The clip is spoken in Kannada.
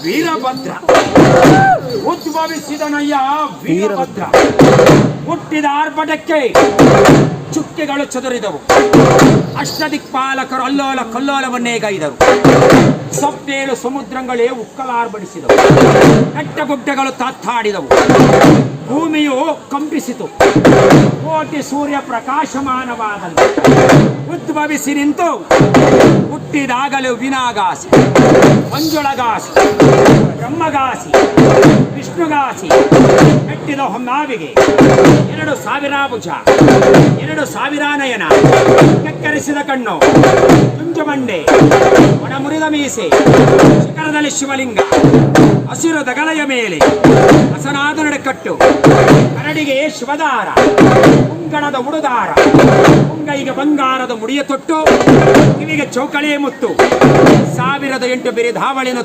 ವೀರಭದ್ರ ಉದ್ಭವಿಸಿದನಯ್ಯ ವೀರಭದ್ರ. ಹುಟ್ಟಿದ ಆರ್ಭಟಕ್ಕೆ ಚುಕ್ಕೆಗಳು ಚದುರಿದವು. ಅಷ್ಟದಿಕ್ಪಾಲಕರು ಅಲ್ಲೋಲ ಕಲ್ಲೋಲವನ್ನೇ ಗೈದರು. 7 ಸಮುದ್ರಗಳೇ ಉಕ್ಕಲಾರ್ಬಡಿಸಿದವು. ಬೆಟ್ಟಗುಡ್ಡಗಳು ತಾತ್ತಾಡಿದವು. ಭೂಮಿಯು ಕಂಪಿಸಿತು. ಕೋಟಿ ಸೂರ್ಯ ಪ್ರಕಾಶಮಾನವಾದಲ್ಲಿ ಉದ್ಭವಿಸಿ ನಿಂತು ಹುಟ್ಟಿದಾಗಲೂ ವಿನಾಗಾಸಿ, ಮಂಜುಳಗಾಸಿ, ಬ್ರಹ್ಮಗಾಸಿ, ವಿಷ್ಣುಗಾಸಿ ಮೆಟ್ಟಿದ ಹೊನ್ನಾವಿಗೆ 2,000 ಭುಜ, 2,000 ನಯನ, ಕೆಕ್ಕರಿಸಿದ ಕಣ್ಣು, ಚುಂಜುಮಂಡೆ, ಒಣ ಮುರಿದ ಮೀಸೆ, ಶಿಖರದಲ್ಲಿ ಶಿವಲಿಂಗ, ಹಸಿರು ದಗಲೆಯ ಮೇಲೆ ಹಸನಾದ ನಡೆಕಟ್ಟು, ಕರಡಿಗೆ ಶಿವದಾರ, ಮುಂಗಣದ ಉಡುದಾರ, ಮುಂಗೈಗೆ ಬಂಗಾರದ ಮುಡಿಯ ತೊಟ್ಟು, ಕಿವಿಗೆ ಚೌಕಳೆ ಮುತ್ತು, 1008 ಬಿರಿಧಾವಳಿನ